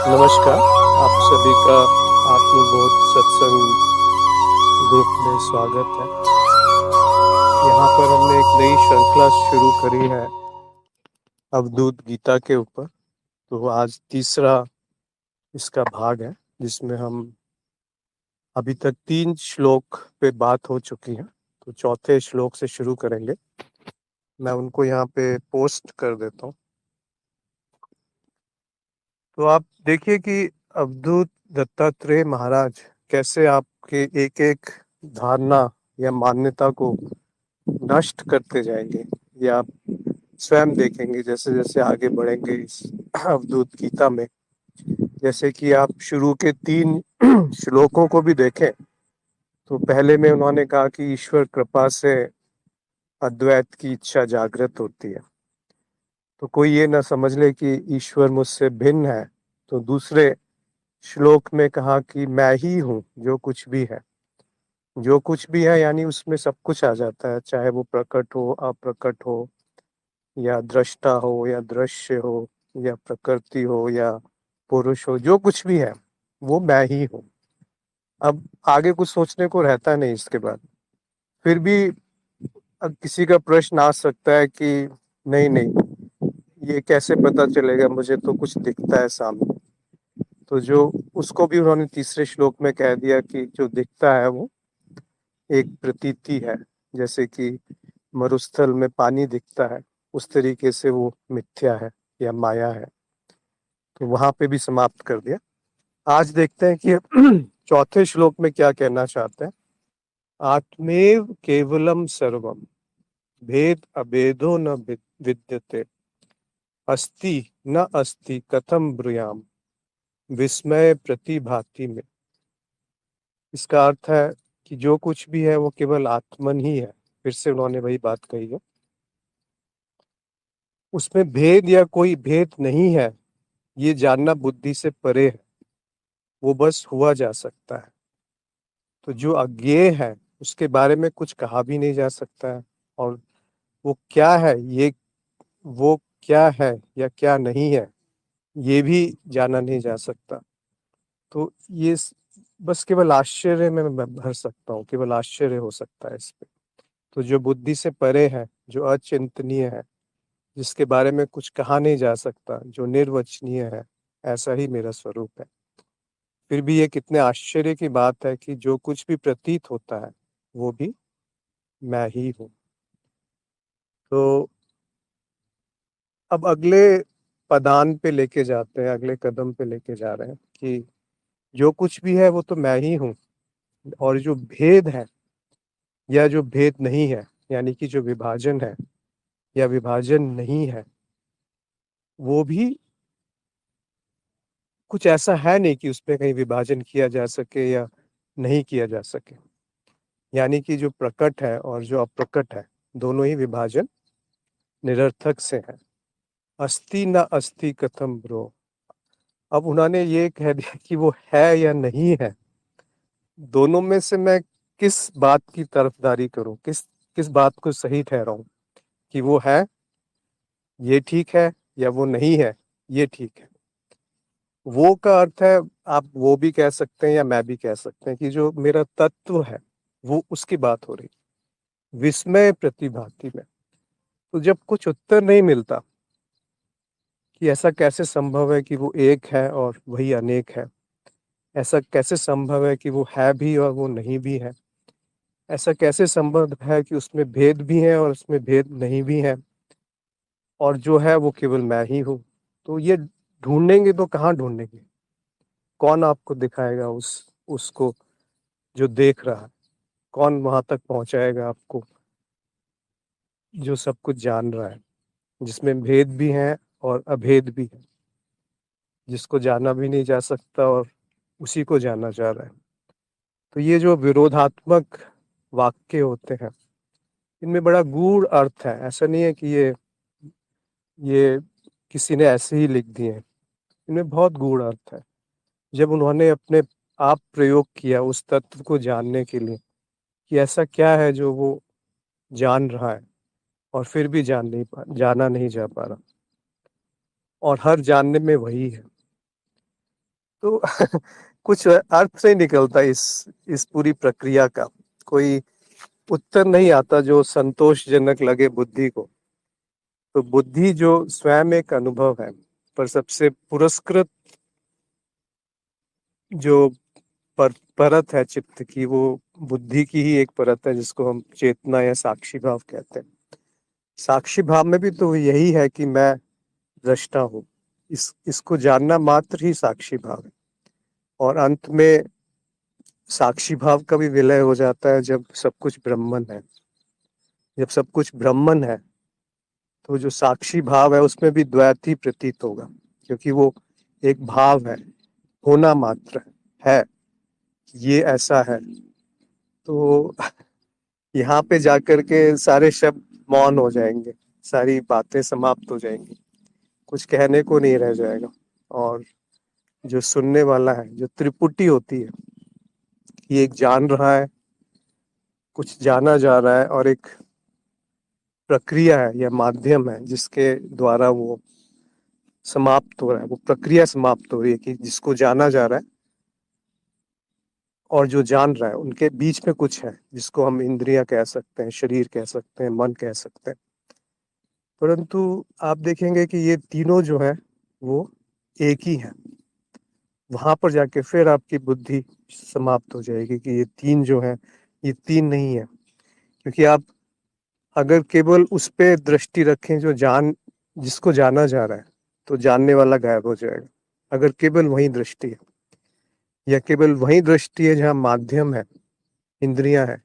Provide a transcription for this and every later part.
नमस्कार, आप सभी का आत्मबोध सत्संग ग्रुप में स्वागत है। यहाँ पर हमने एक नई श्रृंखला शुरू करी है अवधूत गीता के ऊपर। तो आज तीसरा इसका भाग है, जिसमें हम अभी तक 3 श्लोक पे बात हो चुकी है। तो चौथे श्लोक से शुरू करेंगे। मैं उनको यहाँ पे पोस्ट कर देता हूँ। तो आप देखिए कि अवधूत दत्तात्रेय महाराज कैसे आपके एक एक धारणा या मान्यता को नष्ट करते जाएंगे। ये आप स्वयं देखेंगे जैसे जैसे आगे बढ़ेंगे इस अवधूत गीता में। जैसे कि आप शुरू के 3 श्लोकों को भी देखें तो पहले में उन्होंने कहा कि ईश्वर कृपा से अद्वैत की इच्छा जागृत होती है। तो कोई ये ना समझ ले कि ईश्वर मुझसे भिन्न है। तो दूसरे श्लोक में कहा कि मैं ही हूँ जो कुछ भी है। जो कुछ भी है यानी उसमें सब कुछ आ जाता है, चाहे वो प्रकट हो, अप्रकट हो, या दृष्टा हो या दृश्य हो, या प्रकृति हो या पुरुष हो। जो कुछ भी है वो मैं ही हूँ। अब आगे कुछ सोचने को रहता नहीं इसके बाद। फिर भी अब किसी का प्रश्न आ सकता है कि नहीं नहीं, ये कैसे पता चलेगा, मुझे तो कुछ दिखता है सामने। तो जो उसको भी उन्होंने तीसरे श्लोक में कह दिया कि जो दिखता है वो एक प्रतीति है। जैसे कि मरुस्थल में पानी दिखता है, उस तरीके से वो मिथ्या है या माया है। तो वहां पे भी समाप्त कर दिया। आज देखते हैं कि चौथे श्लोक में क्या कहना चाहते हैं। आत्मेव केवलम सर्वम भेद अभेदो न विद्यते अस्ति न अस्ति कथम ब्रूयाम विस्मय प्रतिभाति में। इसका अर्थ है कि जो कुछ भी है वो केवल आत्मन ही है। फिर से उन्होंने वही बात कही है, उसमें भेद या कोई भेद नहीं है। ये जानना बुद्धि से परे है, वो बस हुआ जा सकता है। तो जो अज्ञेय है उसके बारे में कुछ कहा भी नहीं जा सकता है। और वो क्या है, ये वो क्या है या क्या नहीं है, ये भी जाना नहीं जा सकता। तो ये बस केवल आश्चर्य में मैं भर सकता हूँ, केवल आश्चर्य हो सकता है इस पे। तो जो बुद्धि से परे है, जो अचिंतनीय है, जिसके बारे में कुछ कहा नहीं जा सकता, जो निर्वचनीय है, ऐसा ही मेरा स्वरूप है। फिर भी ये कितने आश्चर्य की बात है कि जो कुछ भी प्रतीत होता है वो भी मैं ही हूँ। तो अब अगले पदान पे लेके जाते हैं, अगले कदम पे लेके जा रहे हैं कि जो कुछ भी है वो तो मैं ही हूँ। और जो भेद है या जो भेद नहीं है, यानी कि जो विभाजन है या विभाजन नहीं है, वो भी कुछ ऐसा है नहीं कि उसमें कहीं विभाजन किया जा सके या नहीं किया जा सके। यानी कि जो प्रकट है और जो अप्रकट है, दोनों ही विभाजन निरर्थक से है। अस्ति न अस्ति कथम ब्रो। अब उन्होंने ये कह दिया कि वो है या नहीं है। दोनों में से मैं किस बात की तरफदारी करूं, किस किस बात को सही ठहराऊं कि वो है, ये ठीक है, या वो नहीं है, ये ठीक है। वो का अर्थ है, आप वो भी कह सकते हैं या मैं भी कह सकते हैं कि जो मेरा तत्व है वो, उसकी बात हो रही। विस्मय प्रतिभाति में तो जब कुछ उत्तर नहीं मिलता कि ऐसा कैसे संभव है कि वो एक है और वही अनेक है, ऐसा कैसे संभव है कि वो है भी और वो नहीं भी है, ऐसा कैसे संभव है कि उसमें भेद भी है और उसमें भेद नहीं भी है, और जो है वो केवल मैं ही हूँ। तो ये ढूंढेंगे तो कहाँ ढूंढेंगे? कौन आपको दिखाएगा उसको जो देख रहा है? कौन वहां तक पहुंचाएगा आपको जो सब कुछ जान रहा है, जिसमें भेद भी है और अभेद भी है, जिसको जाना भी नहीं जा सकता और उसी को जाना जा रहा है। तो ये जो विरोधात्मक वाक्य होते हैं, इनमें बड़ा गूढ़ अर्थ है। ऐसा नहीं है कि ये किसी ने ऐसे ही लिख दिए हैं। इनमें बहुत गूढ़ अर्थ है। जब उन्होंने अपने आप प्रयोग किया उस तत्व को जानने के लिए कि ऐसा क्या है जो वो जान रहा है और फिर भी जाना नहीं जा पा रहा, और हर जानने में वही है। तो कुछ अर्थ नहीं निकलता इस पूरी प्रक्रिया का, कोई उत्तर नहीं आता जो संतोषजनक लगे बुद्धि को। तो बुद्धि जो स्वयं एक अनुभव है, पर सबसे पुरस्कृत जो परत है चित्त की, वो बुद्धि की ही एक परत है, जिसको हम चेतना या साक्षी भाव कहते हैं। साक्षी भाव में भी तो यही है कि मैं दृष्टा हूँ, इसको जानना मात्र ही साक्षी भाव है। और अंत में साक्षी भाव का भी विलय हो जाता है जब सब कुछ ब्रह्मन है। जब सब कुछ ब्रह्मन है तो जो साक्षी भाव है उसमें भी द्वैत ही प्रतीत होगा, क्योंकि वो एक भाव है, होना मात्र है, ये ऐसा है। तो यहाँ पे जाकर के सारे शब्द मौन हो जाएंगे, सारी बातें समाप्त हो जाएंगी, कुछ कहने को नहीं रह जाएगा। और जो सुनने वाला है, जो त्रिपुटी होती है, ये एक जान रहा है, कुछ जाना जा रहा है, और एक प्रक्रिया है या माध्यम है जिसके द्वारा वो समाप्त हो रहा है, वो प्रक्रिया समाप्त हो रही है कि जिसको जाना जा रहा है और जो जान रहा है, उनके बीच में कुछ है जिसको हम इंद्रियां कह सकते हैं, शरीर कह सकते हैं, मन कह सकते हैं। परंतु आप देखेंगे कि ये तीनों जो है वो एक ही है। वहां पर जाके फिर आपकी बुद्धि समाप्त हो जाएगी कि ये तीन जो है, ये तीन नहीं है। क्योंकि आप अगर केवल उस पे दृष्टि रखें जो जिसको जाना जा रहा है, तो जानने वाला गायब हो जाएगा। अगर केवल वही दृष्टि है, या केवल वही दृष्टि है जहाँ माध्यम है, इंद्रियां है,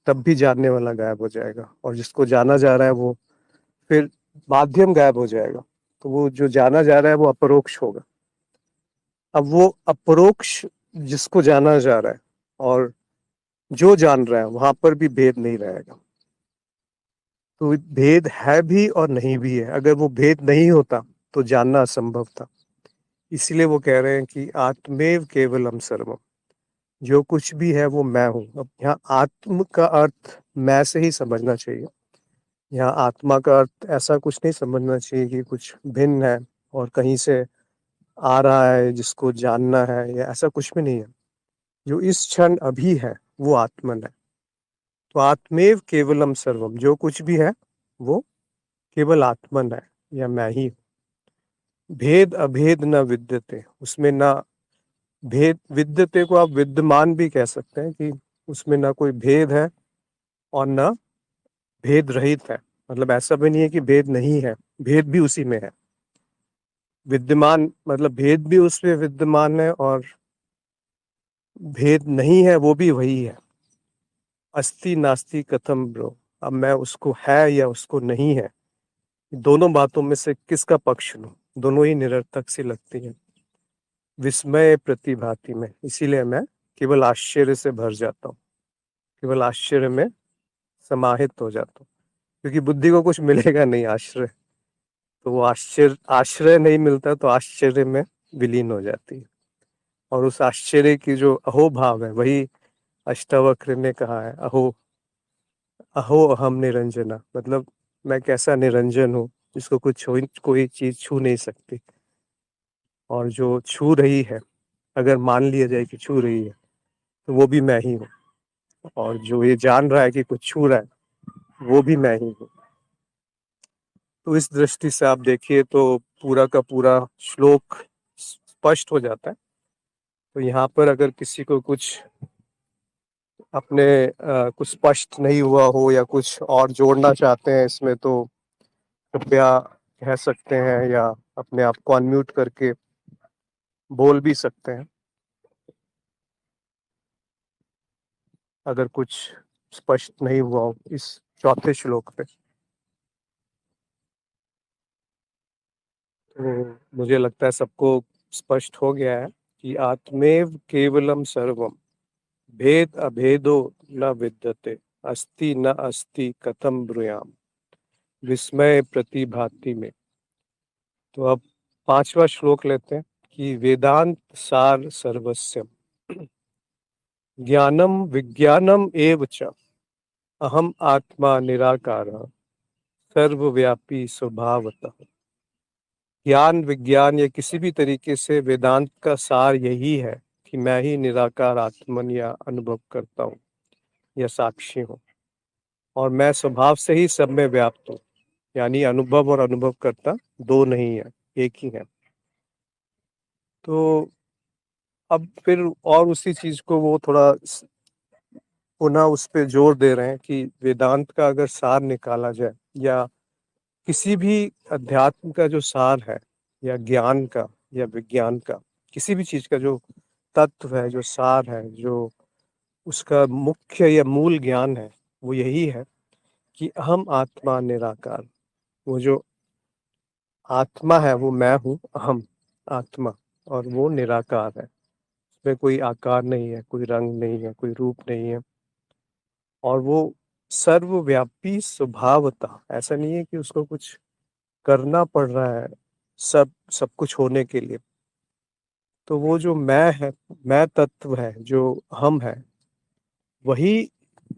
तब भी जानने वाला गायब हो जाएगा। और जिसको जाना जा रहा है वो फिर माध्यम गायब हो जाएगा, तो वो जो जाना जा रहा है वो अपरोक्ष होगा। अब वो अपरोक्ष जिसको जाना जा रहा है और जो जान रहा है, वहां पर भी भेद नहीं रहेगा। तो भेद है भी और नहीं भी है। अगर वो भेद नहीं होता तो जानना असंभव था। इसलिए वो कह रहे हैं कि आत्मेव केवलम सर्वम, जो कुछ भी है वो मैं हूँ। अब यहाँ आत्म का अर्थ मैं से ही समझना चाहिए। यहाँ आत्मा का अर्थ ऐसा कुछ नहीं समझना चाहिए कि कुछ भिन्न है और कहीं से आ रहा है जिसको जानना है, या ऐसा कुछ भी नहीं है। जो इस क्षण अभी है वो आत्मन है। तो आत्मेव केवलम सर्वम, जो कुछ भी है वो केवल आत्मन है, या मैं ही हूँ। भेद अभेद न विद्यते, उसमें ना भेद, विद्यते को आप विद्यमान भी कह सकते हैं कि उसमें ना कोई भेद है और ना भेद रहित है। मतलब ऐसा भी नहीं है कि भेद नहीं है, भेद भी उसी में है। विद्यमान मतलब भेद भी उसमें विद्यमान है, और भेद नहीं है वो भी वही है। अस्ति नास्ति कथम ब्रो, अब मैं उसको है या उसको नहीं है, दोनों बातों में से किसका पक्ष लूं? दोनों ही निरर्थक सी लगती हैं। विस्मय प्रतिभाति में, इसीलिए मैं केवल आश्चर्य से भर जाता हूँ, केवल आश्चर्य में समाहित हो जाता हूँ। क्योंकि बुद्धि को कुछ मिलेगा नहीं आश्रय, तो वो आश्रय नहीं मिलता तो आश्चर्य में विलीन हो जाती है। और उस आश्चर्य की जो अहोभाव है, वही अष्टावक्र ने कहा है, अहो अहो अहम निरंजना। मतलब मैं कैसा निरंजन हूँ जिसको कोई चीज छू नहीं सकती। और जो छू रही है, अगर मान लिया जाए कि छू रही है, तो वो भी मैं ही हूँ। और जो ये जान रहा है कि कुछ छू रहा है, वो भी मैं ही हूँ। तो इस दृष्टि से आप देखिए तो पूरा का पूरा श्लोक स्पष्ट हो जाता है। तो यहाँ पर अगर किसी को कुछ अपने कुछ स्पष्ट नहीं हुआ हो या कुछ और जोड़ना चाहते हैं इसमें, तो कृपया कह सकते हैं, या अपने आप को अनम्यूट करके बोल भी सकते हैं अगर कुछ स्पष्ट नहीं हुआ हो इस चौथे श्लोक पे। तो मुझे लगता है सबको स्पष्ट हो गया है कि आत्मेव केवलम सर्वम, भेद अभेदो न विद्यते, अस्ति न अस्ति कथम ब्रूयाम, विस्मय प्रतिभाति में। तो अब पांचवा श्लोक लेते हैं कि वेदांत सार सर्वस्यम, ज्ञानम विज्ञानम एव च, अहम आत्मा निराकारः सर्वव्यापी स्वभावतः। ज्ञान विज्ञान या किसी भी तरीके से वेदांत का सार यही है कि मैं ही निराकार आत्मन या अनुभव करता हूँ या साक्षी हूँ, और मैं स्वभाव से ही सब में व्याप्त हूँ। यानी अनुभव और अनुभव करता दो नहीं है, एक ही है। तो अब फिर और उसी चीज को वो थोड़ा पुनः उस पे जोर दे रहे हैं कि वेदांत का अगर सार निकाला जाए, या किसी भी अध्यात्म का जो सार है, या ज्ञान का या विज्ञान का, किसी भी चीज का जो तत्व है, जो सार है, जो उसका मुख्य या मूल ज्ञान है, वो यही है कि हम आत्मा निराकार। वो जो आत्मा है वो मैं हूँ, अहम आत्मा, और वो निराकार है। उसमें कोई आकार नहीं है, कोई रंग नहीं है, कोई रूप नहीं है, और वो सर्वव्यापी स्वभावता। ऐसा नहीं है कि उसको कुछ करना पड़ रहा है सब कुछ होने के लिए। तो वो जो मैं है, मैं तत्व है, जो हम है, वही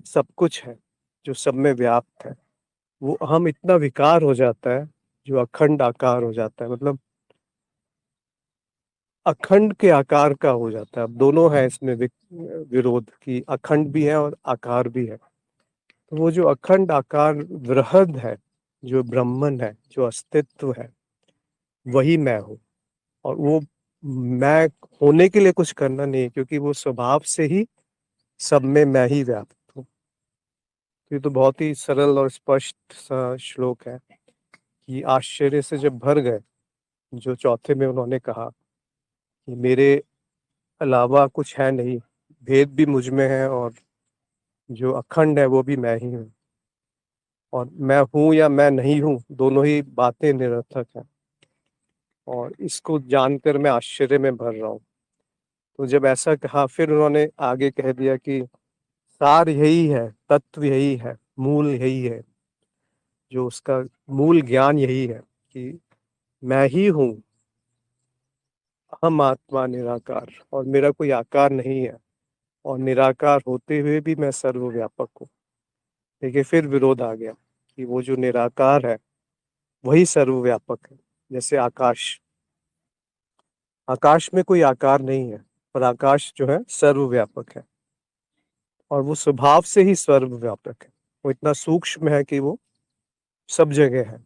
सब कुछ है, जो सब में व्याप्त है। वो हम इतना विकार हो जाता है, जो अखंड आकार हो जाता है, मतलब अखंड के आकार का हो जाता है। अब दोनों है इसमें विरोध की, अखंड भी है और आकार भी है। तो वो जो अखंड आकार वृहद है, जो ब्रह्मन है, जो अस्तित्व है, वही मैं हूँ। और वो मैं होने के लिए कुछ करना नहीं है, क्योंकि वो स्वभाव से ही सब में मैं ही व्याप्त हूँ। ये तो बहुत ही सरल और स्पष्ट सा श्लोक है कि आश्चर्य से जब भर गए, जो चौथे में उन्होंने कहा कि मेरे अलावा कुछ है नहीं, भेद भी मुझ में है, और जो अखंड है वो भी मैं ही हूँ, और मैं हूँ या मैं नहीं हूँ, दोनों ही बातें निरर्थक हैं। और इसको जानकर मैं आश्चर्य में भर रहा हूँ। तो जब ऐसा कहा, फिर उन्होंने आगे कह दिया कि सार यही है, तत्व यही है, मूल यही है, जो उसका मूल ज्ञान यही है कि मैं ही हूँ, हम आत्मा निराकार, और मेरा कोई आकार नहीं है, और निराकार होते हुए भी मैं सर्वव्यापक हूँ। देखिए फिर विरोध आ गया कि वो जो निराकार है वही सर्वव्यापक है। जैसे आकाश, आकाश में कोई आकार नहीं है, पर आकाश जो है सर्वव्यापक है, और वो स्वभाव से ही सर्वव्यापक है। वो इतना सूक्ष्म है कि वो सब जगह है।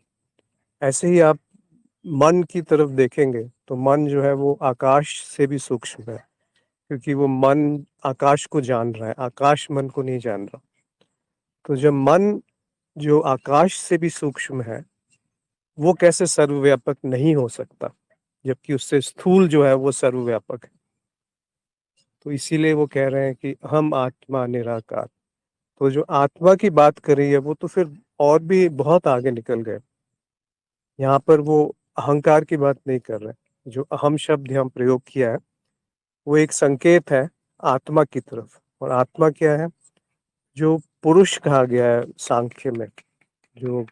ऐसे ही आप मन की तरफ देखेंगे तो मन जो है वो आकाश से भी सूक्ष्म है, क्योंकि वो मन आकाश को जान रहा है, आकाश मन को नहीं जान रहा। तो जब मन जो आकाश से भी सूक्ष्म है, वो कैसे सर्वव्यापक नहीं हो सकता, जबकि उससे स्थूल जो है वो सर्वव्यापक है। तो इसीलिए वो कह रहे हैं कि हम आत्मा निराकार। तो जो आत्मा की बात कर रही है वो तो फिर और भी बहुत आगे निकल गए। यहाँ पर वो अहंकार की बात नहीं कर रहे। जो अहम शब्द हम प्रयोग किया है वो एक संकेत है आत्मा की तरफ। और आत्मा क्या है? जो पुरुष कहा गया है सांख्य में, जो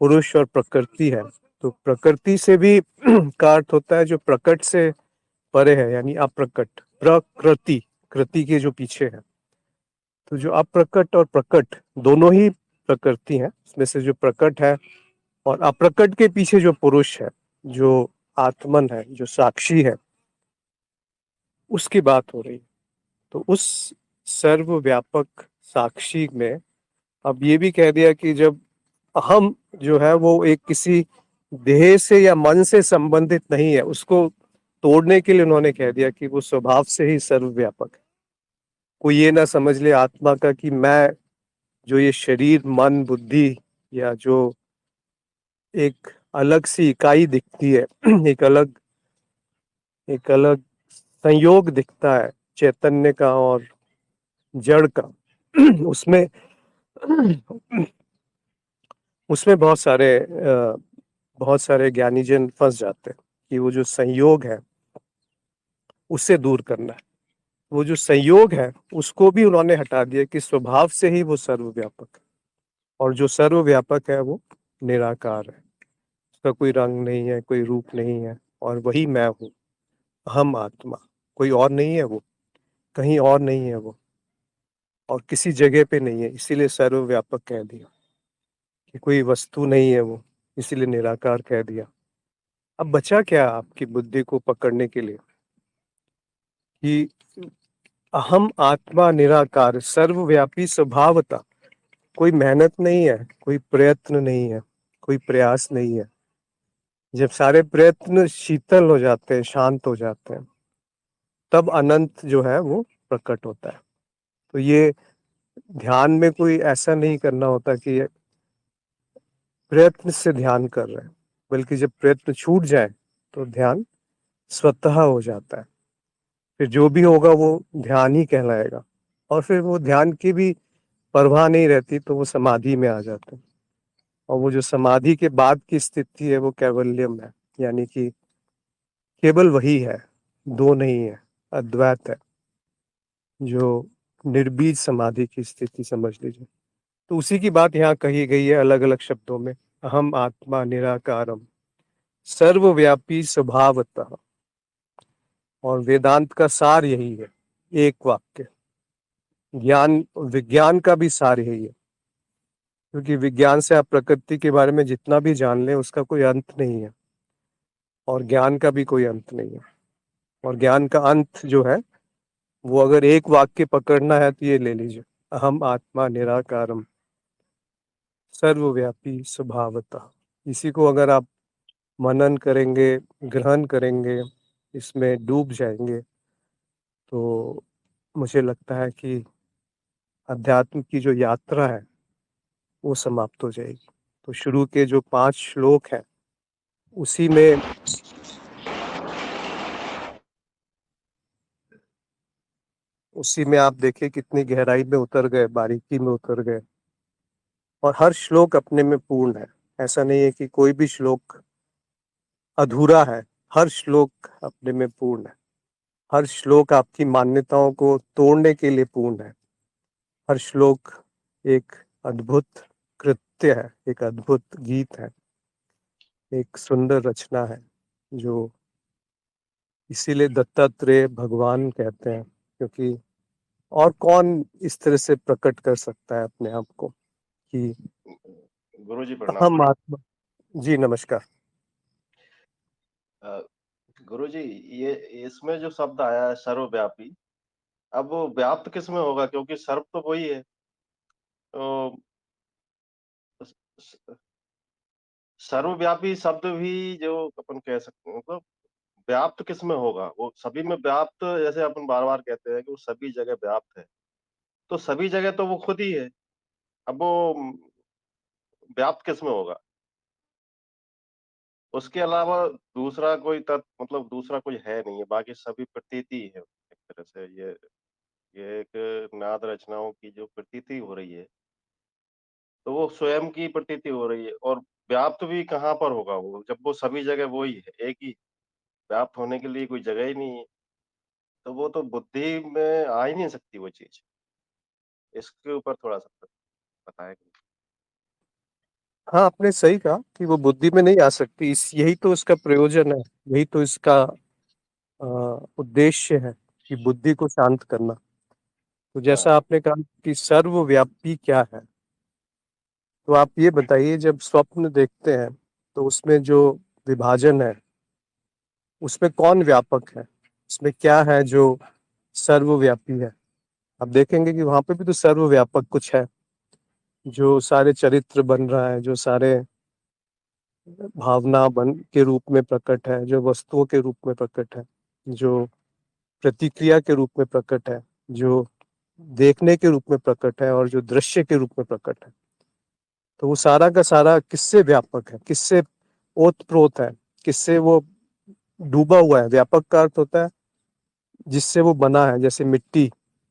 पुरुष और प्रकृति है। तो प्रकृति से भी का अर्थ होता है जो प्रकट से परे है, यानी अप्रकट। प्रकृति, कृति के जो पीछे है। तो जो अप्रकट और प्रकट दोनों ही प्रकृति है। इसमें से जो प्रकट है और अप्रकट के पीछे जो पुरुष है, जो आत्मन है, जो साक्षी है, उसकी बात हो रही है। तो उस सर्वव्यापक साक्षी में अब ये भी कह दिया कि जब अहम जो है वो एक किसी देह से या मन से संबंधित नहीं है, उसको तोड़ने के लिए उन्होंने कह दिया कि वो स्वभाव से ही सर्वव्यापक है। कोई ये ना समझ ले आत्मा का कि मैं, जो ये शरीर मन बुद्धि या जो एक अलग सी इकाई दिखती है, एक अलग संयोग दिखता है चैतन्य का और जड़ का, उसमें उसमें बहुत सारे ज्ञानीजन फंस जाते हैं कि वो जो संयोग है उससे दूर करना है। वो जो संयोग है उसको भी उन्होंने हटा दिया कि स्वभाव से ही वो सर्वव्यापक है, और जो सर्वव्यापक है वो निराकार है। उसका कोई रंग नहीं है, कोई रूप नहीं है, और वही मैं हूँ, हम आत्मा। कोई और नहीं है वो, कहीं और नहीं है वो, और किसी जगह पे नहीं है, इसीलिए सर्वव्यापक कह दिया। कि कोई वस्तु नहीं है वो, इसीलिए निराकार कह दिया। अब बचा क्या आपकी बुद्धि को पकड़ने के लिए कि अहम आत्मा निराकार सर्वव्यापी स्वभावता। कोई मेहनत नहीं है, कोई प्रयत्न नहीं है, कोई प्रयास नहीं है। जब सारे प्रयत्न शीतल हो जाते हैं, शांत हो जाते हैं, तब अनंत जो है वो प्रकट होता है। तो ये ध्यान में कोई ऐसा नहीं करना होता कि प्रयत्न से ध्यान कर रहे हैं, बल्कि जब प्रयत्न छूट जाए तो ध्यान स्वतः हो जाता है। फिर जो भी होगा वो ध्यान ही कहलाएगा, और फिर वो ध्यान की भी परवाह नहीं रहती, तो वो समाधि में आ जाते हैं। और वो जो समाधि के बाद की स्थिति है वो कैवल्यम है, यानी कि केवल वही है, दो नहीं है, अद्वैत है, जो निर्बीज समाधि की स्थिति समझ लीजिए। तो उसी की बात यहाँ कही गई है अलग अलग शब्दों में। अहम आत्मा निराकारम सर्वव्यापी स्वभावतः। और वेदांत का सार यही है, एक वाक्य। ज्ञान विज्ञान का भी सार यही है, क्योंकि विज्ञान से आप प्रकृति के बारे में जितना भी जान लें उसका कोई अंत नहीं है, और ज्ञान का भी कोई अंत नहीं है। और ज्ञान का अंत जो है वो अगर एक वाक्य पकड़ना है तो ये ले लीजिए, अहम आत्मा निराकारम सर्वव्यापी स्वभावतः। इसी को अगर आप मनन करेंगे, ग्रहण करेंगे, इसमें डूब जाएंगे, तो मुझे लगता है कि अध्यात्म की जो यात्रा है वो समाप्त हो जाएगी। तो शुरू के जो 5 श्लोक हैं उसी में आप देखिए कितनी गहराई में उतर गए, बारीकी में उतर गए। और हर श्लोक अपने में पूर्ण है, ऐसा नहीं है कि कोई भी श्लोक अधूरा है। हर श्लोक अपने में पूर्ण है। हर श्लोक आपकी मान्यताओं को तोड़ने के लिए पूर्ण है। हर श्लोक एक अद्भुत कृत्य है, एक अद्भुत गीत है, एक सुंदर रचना है, जो इसीलिए दत्तात्रेय भगवान कहते हैं। क्योंकि और कौन इस तरह से प्रकट कर सकता है अपने आप को कि गुरुजी प्रणाम। हम आत्मा। जी नमस्कार। अ, गुरुजी, ये इसमें जो शब्द आया है सर्वव्यापी, अब वो व्याप्त किस में होगा, क्योंकि सर्व तो वही है। तो स- स- सर्वव्यापी शब्द भी जो अपन कह सकते हैं, मतलब व्याप्त किस में होगा? वो सभी में व्याप्त, जैसे अपन बार बार कहते हैं कि वो सभी जगह व्याप्त है, तो सभी जगह तो वो खुद ही है। अब वो व्याप्त किस में होगा? उसके अलावा दूसरा कोई तत्व, मतलब दूसरा कोई है नहीं है, बाकी सभी प्रतीति है एक तरह से। ये एक नाद रचनाओं की जो प्रतीति हो रही है, तो वो स्वयं की प्रतीति हो रही है। और व्याप्त भी कहाँ पर होगा वो, जब वो सभी जगह वो ही है, एक ही। व्याप्त होने के लिए कोई जगह ही नहीं है, तो वो तो बुद्धि में आ ही नहीं सकती वो चीज। इसके ऊपर थोड़ा सा बताएं। हाँ, आपने सही कहा कि वो बुद्धि में नहीं आ सकती। इस यही तो इसका प्रयोजन है, यही तो इसका अ, उद्देश्य है कि बुद्धि को शांत करना। तो जैसा हाँ। आपने कहा कि सर्वव्यापी क्या है, तो आप ये बताइए, जब स्वप्न देखते हैं तो उसमें जो विभाजन है उसमें कौन व्यापक है, उसमें क्या है जो सर्वव्यापी है? आप देखेंगे कि वहां पे भी तो सर्वव्यापक कुछ है, जो सारे चरित्र बन रहा है, जो सारे भावना बन के रूप में प्रकट है, जो वस्तुओं के रूप में प्रकट है, जो प्रतिक्रिया के रूप में प्रकट है, जो देखने के रूप में प्रकट है, और जो दृश्य के रूप में प्रकट है। तो वो सारा का सारा किससे व्यापक है, किससे ओतप्रोत है, किससे वो डूबा हुआ है? व्यापक का अर्थ होता है जिससे वो बना है। जैसे मिट्टी,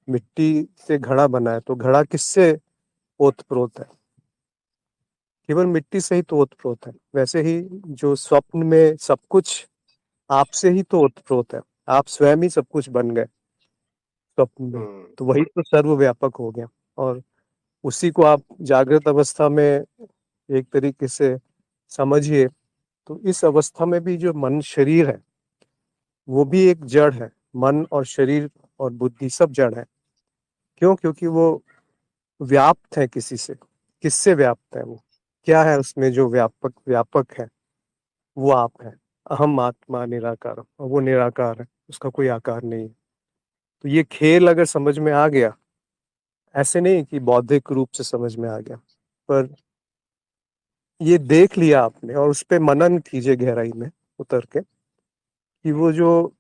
मिट्टी से घड़ा बना है, तो घड़ा किससे ओतप्रोत है? केवल मिट्टी से ही तो ओतप्रोत है। वैसे ही जो स्वप्न में सब कुछ आपसे ही तो ओतप्रोत है, आप स्वयं ही सब कुछ बन गए स्वप्न में। हम्म। तो वही तो सर्वव्यापक हो गया। और उसी को आप जागृत अवस्था में एक तरीके से समझिए। तो इस अवस्था में भी जो मन शरीर है वो भी एक जड़ है। मन और शरीर और बुद्धि सब जड़ है। क्यों? क्योंकि वो व्याप्त है किसी से। किससे व्याप्त है वो? क्या है उसमें जो व्यापक व्यापक है? वो आप है। अहम आत्मा निराकारम, और वो निराकार है, उसका कोई आकार नहीं है। तो ये खेल अगर समझ में आ गया, ऐसे नहीं कि बौद्धिक रूप से समझ में आ गया, पर ये देख लिया आपने और उस पे मनन कीजिए गहराई में उतर के, कि वो जो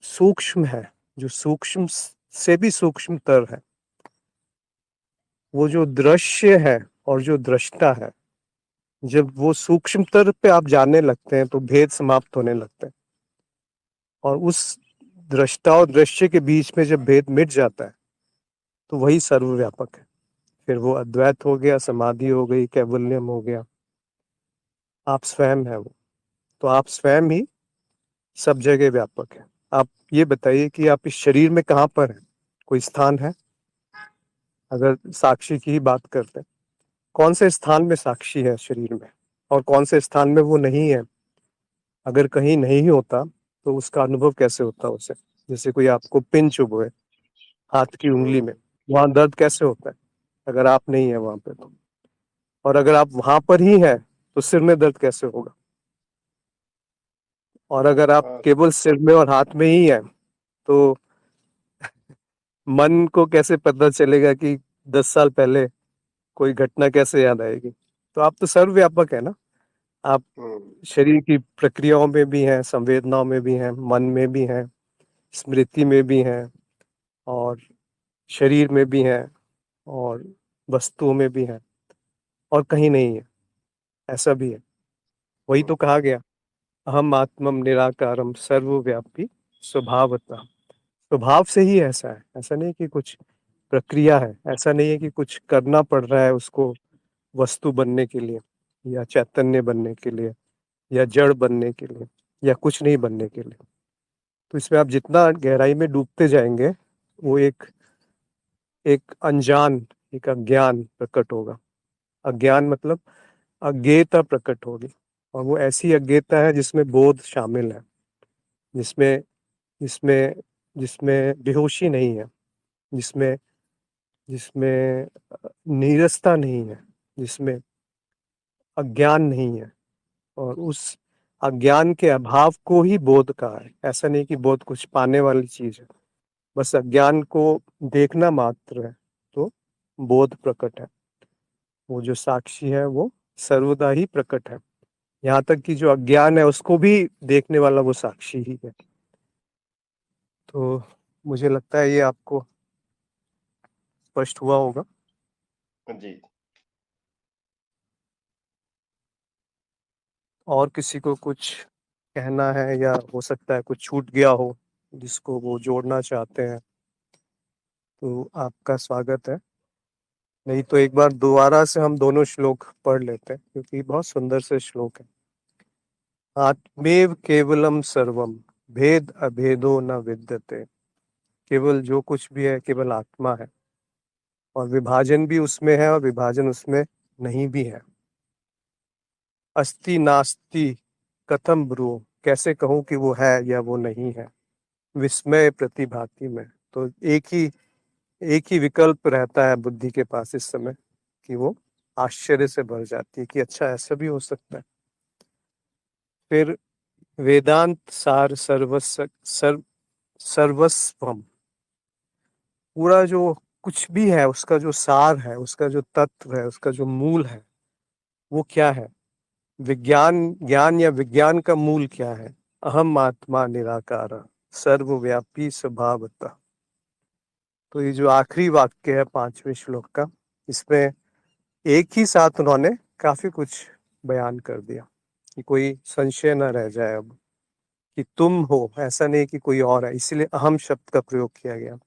सूक्ष्म है, जो सूक्ष्म से भी सूक्ष्मतर है, वो जो दृश्य है और जो दृष्टा है, जब वो सूक्ष्मतर पे आप जानने लगते हैं तो भेद समाप्त होने लगते हैं। और उस दृष्टा और दृश्य के बीच में जब भेद मिट जाता है तो वही सर्वव्यापक है। फिर वो अद्वैत हो गया, समाधि हो गई, कैवल्यम हो गया, आप स्वयं है वो। तो आप स्वयं ही सब जगह व्यापक है। आप ये बताइए कि आप इस शरीर में कहाँ पर हैं? कोई स्थान है? अगर साक्षी की ही बात करते हैं, कौन से स्थान में साक्षी है शरीर में, और कौन से स्थान में वो नहीं है? अगर कहीं नहीं होता तो उसका अनुभव कैसे होता उसे? जैसे कोई आपको पिन चुभे हाथ की उंगली में, वहां दर्द कैसे होता है अगर आप नहीं है वहां पे तो? और अगर आप वहां पर ही हैं तो सिर में दर्द कैसे होगा? और अगर आप हाँ, केवल सिर में और हाथ में ही हैं तो मन को कैसे पता चलेगा कि 10 साल पहले कोई घटना कैसे याद आएगी? तो आप तो सर्वव्यापक है ना। आप हुँ, शरीर की प्रक्रियाओं में भी हैं, संवेदनाओं में भी हैं, मन में भी हैं, स्मृति में भी हैं, और शरीर में भी हैं, और वस्तुओं में भी हैं, और कहीं नहीं है, ऐसा भी है। वही हुँ, तो कहा गया, अहम आत्मम निराकारम सर्वव्यापी स्वभावतः। स्वभाव से ही ऐसा है, ऐसा नहीं कि कुछ प्रक्रिया है, ऐसा नहीं है कि कुछ करना पड़ रहा है उसको वस्तु बनने के लिए, या चैतन्य बनने के लिए, या जड़ बनने के लिए, या कुछ नहीं बनने के लिए। तो इसमें आप जितना गहराई में डूबते जाएंगे, वो एक एक अनजान, एक अज्ञान प्रकट होगा। अज्ञान मतलब अज्ञेयता प्रकट होगी, और वो ऐसी अज्ञेयता है जिसमें बोध शामिल है, जिसमें जिसमें जिसमें बेहोशी नहीं है, जिसमें जिसमें नीरसता नहीं है, जिसमें अज्ञान नहीं है। और उस अज्ञान के अभाव को ही बोध कहा है। ऐसा नहीं कि बोध कुछ पाने वाली चीज है, बस अज्ञान को देखना मात्र है तो बोध प्रकट है। वो जो साक्षी है वो सर्वदा ही प्रकट है। यहाँ तक कि जो अज्ञान है उसको भी देखने वाला वो साक्षी ही है। तो मुझे लगता है ये आपको स्पष्ट हुआ होगा। जी। और किसी को कुछ कहना है, या हो सकता है कुछ छूट गया हो जिसको वो जोड़ना चाहते हैं, तो आपका स्वागत है। नहीं तो एक बार दोबारा से हम दोनों श्लोक पढ़ लेते हैं, क्योंकि बहुत सुंदर से श्लोक है। आत्मेव केवलम सर्वम, भेद अभेदो न विद्यते। केवल जो कुछ भी है केवल आत्मा है, और विभाजन भी उसमें है और विभाजन उसमें नहीं भी है। अस्ति नास्ति कथम ब्रू, कैसे कहूं कि वो है या वो नहीं है। विस्मय प्रतिभाति में, तो एक ही विकल्प रहता है बुद्धि के पास इस समय, कि वो आश्चर्य से भर जाती है कि अच्छा ऐसा भी हो सकता है। फिर वेदांत सार सर्वस्वम, पूरा जो कुछ भी है उसका जो सार है, उसका जो तत्व है, उसका जो मूल है, वो क्या है? विज्ञान, ज्ञान या विज्ञान का मूल क्या है? अहम आत्मा निराकार सर्वव्यापी स्वभावतः। तो ये जो आखिरी वाक्य है 5वें श्लोक का, इसमें एक ही साथ उन्होंने काफी कुछ बयान कर दिया, कि कोई संशय न रह जाए अब कि तुम हो, ऐसा नहीं कि कोई और है। इसीलिए अहम शब्द का प्रयोग किया गया।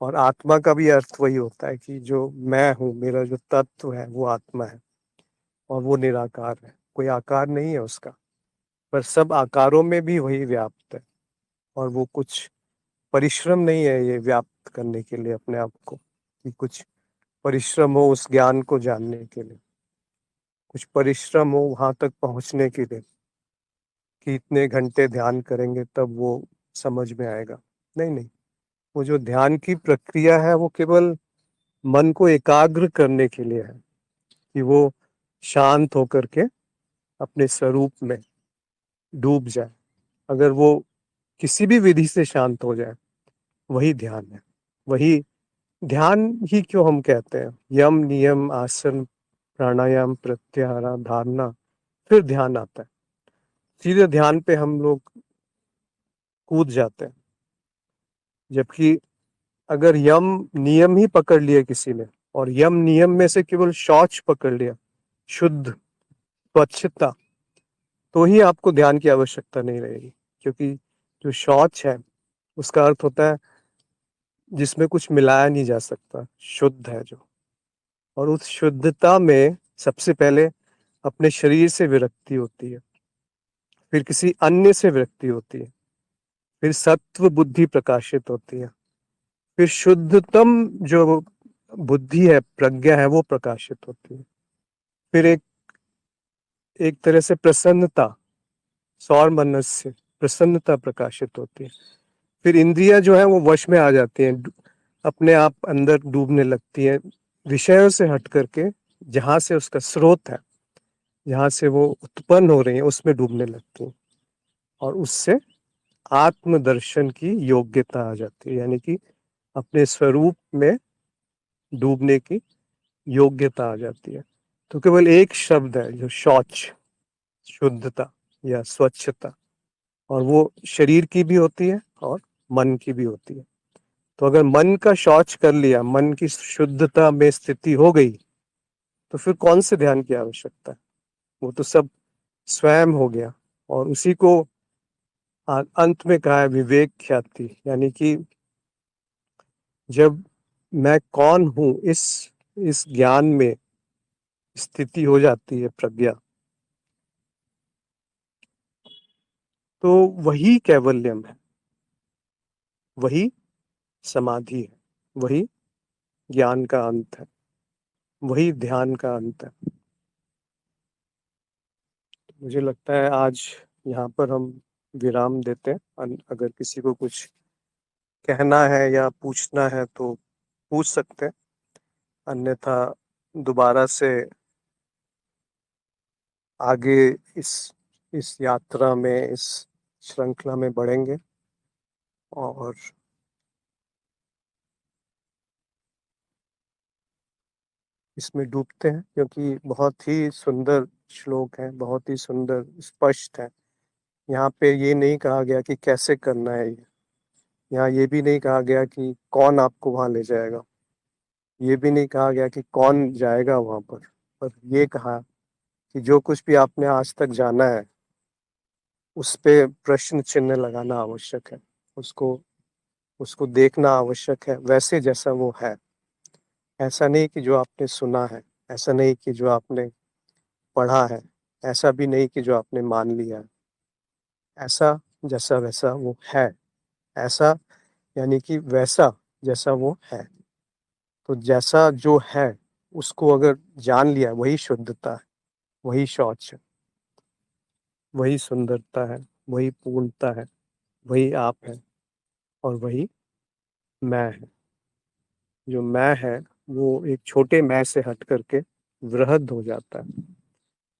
और आत्मा का भी अर्थ वही होता है कि जो मैं हूँ, मेरा जो तत्व है वो आत्मा है, और वो निराकार है, कोई आकार नहीं है उसका, पर सब आकारों में भी वही व्याप्त है। और वो कुछ परिश्रम नहीं है ये व्याप्त करने के लिए अपने आप को, कि कुछ परिश्रम हो उस ज्ञान को जानने के लिए, कुछ परिश्रम हो वहां तक पहुंचने के लिए, कि इतने घंटे ध्यान करेंगे तब वो समझ में आएगा। नहीं नहीं, वो जो ध्यान की प्रक्रिया है वो केवल मन को एकाग्र करने के लिए है, कि वो शांत होकर के अपने स्वरूप में डूब जाए, अगर वो किसी भी विधि से शांत हो जाए, वही ध्यान है। वही ध्यान ही क्यों हम कहते हैं, यम नियम आसन प्राणायाम प्रत्याहार धारणा, फिर ध्यान आता है। सीधे ध्यान पे हम लोग कूद जाते हैं, जबकि अगर यम नियम ही पकड़ लिया किसी ने, और यम नियम में से केवल शौच पकड़ लिया, शुद्ध स्वच्छता, तो ही आपको ध्यान की आवश्यकता नहीं रहेगी। क्योंकि जो शौच है उसका अर्थ होता है जिसमें कुछ मिलाया नहीं जा सकता, शुद्ध है जो। और उस शुद्धता में सबसे पहले अपने शरीर से विरक्ति होती है, फिर किसी अन्य से विरक्ति होती है, फिर सत्व बुद्धि प्रकाशित होती है, फिर शुद्धतम जो बुद्धि है, प्रज्ञा है, वो प्रकाशित होती है। फिर एक एक तरह से प्रसन्नता, सौर मनस्य प्रसन्नता प्रकाशित होती है। फिर इंद्रियां जो है वो वश में आ जाती हैं, अपने आप अंदर डूबने लगती हैं, विषयों से हट करके, जहां से उसका स्रोत है, जहां से वो उत्पन्न हो रही है, उसमें डूबने लगती हैं। और उससे आत्मदर्शन की योग्यता आ जाती है, यानी कि अपने स्वरूप में डूबने की योग्यता आ जाती है। तो केवल एक शब्द है जो शौच, शुद्धता या स्वच्छता, और वो शरीर की भी होती है और मन की भी होती है। तो अगर मन का शौच कर लिया, मन की शुद्धता में स्थिति हो गई, तो फिर कौन से ध्यान की आवश्यकता है? वो तो सब स्वयं हो गया। और उसी को अंत में कहा है विवेक ख्याति, यानी कि जब मैं कौन हूं, इस ज्ञान में स्थिति हो जाती है, प्रज्ञा, तो वही कैवल्यम है, वही समाधि है, वही ज्ञान का अंत है, वही ध्यान का अंत है। मुझे लगता है आज यहाँ पर हम विराम देते हैं। अगर किसी को कुछ कहना है या पूछना है तो पूछ सकते हैं, अन्यथा दोबारा से आगे इस यात्रा में, इस श्रृंखला में बढ़ेंगे और इसमें डूबते हैं, क्योंकि बहुत ही सुंदर श्लोक है, बहुत ही सुंदर स्पष्ट है। यहाँ पे ये नहीं कहा गया कि कैसे करना है, यहाँ ये भी नहीं कहा गया कि कौन आपको वहां ले जाएगा, ये भी नहीं कहा गया कि कौन जाएगा वहां पर ये कहा कि जो कुछ भी आपने आज तक जाना है, उस पे प्रश्न चिन्ह लगाना आवश्यक है, उसको उसको देखना आवश्यक है वैसे जैसा वो है। ऐसा नहीं कि जो आपने सुना है, ऐसा नहीं कि जो आपने पढ़ा है, ऐसा भी नहीं कि जो आपने मान लिया है। ऐसा जैसा वैसा वो है, ऐसा यानी कि वैसा जैसा वो है। तो जैसा जो है उसको अगर जान लिया, वही शुद्धता है, वही शौच है, वही सुंदरता है, वही पूर्णता है, वही आप है, और वही मैं है। जो मैं है वो एक छोटे मैं से हट करके वृहद हो जाता है,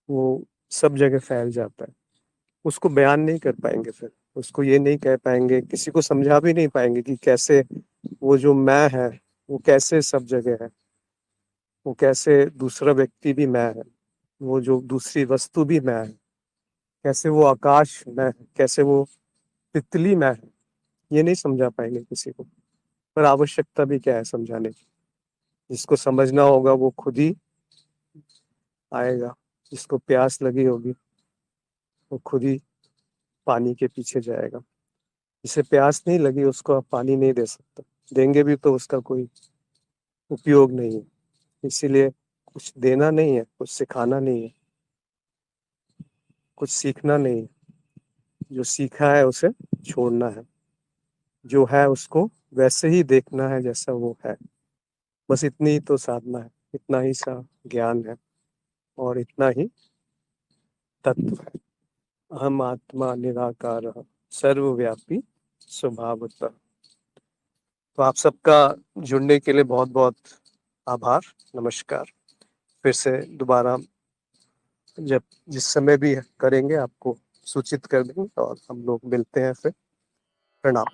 वो सब जगह फैल जाता है। उसको बयान नहीं कर पाएंगे, फिर उसको ये नहीं कह पाएंगे, किसी को समझा भी नहीं पाएंगे कि कैसे वो जो मैं है वो कैसे सब जगह है, वो कैसे दूसरा व्यक्ति भी मैं है, वो जो दूसरी वस्तु भी मैं है, कैसे वो आकाश मैं है, कैसे वो तितली मैं है। ये नहीं समझा पाएंगे किसी को, पर आवश्यकता भी क्या है समझाने की। जिसको समझना होगा वो खुद ही आएगा, जिसको प्यास लगी होगी वो खुद ही पानी के पीछे जाएगा। जिसे प्यास नहीं लगी उसको आप पानी नहीं दे सकते, देंगे भी तो उसका कोई उपयोग नहीं है। इसीलिए कुछ देना नहीं है, कुछ सिखाना नहीं है, कुछ सीखना नहीं है। जो सीखा है उसे छोड़ना है, जो है उसको वैसे ही देखना है जैसा वो है। बस इतनी ही तो साधना है, इतना ही सा ज्ञान है, और इतना ही तत्व है। अहम आत्मा निराकार सर्वव्यापी स्वभावतः। तो आप सबका जुड़ने के लिए बहुत बहुत आभार, नमस्कार। फिर से दोबारा जब जिस समय भी करेंगे आपको सूचित कर देंगे और हम लोग मिलते हैं फिर। प्रणाम।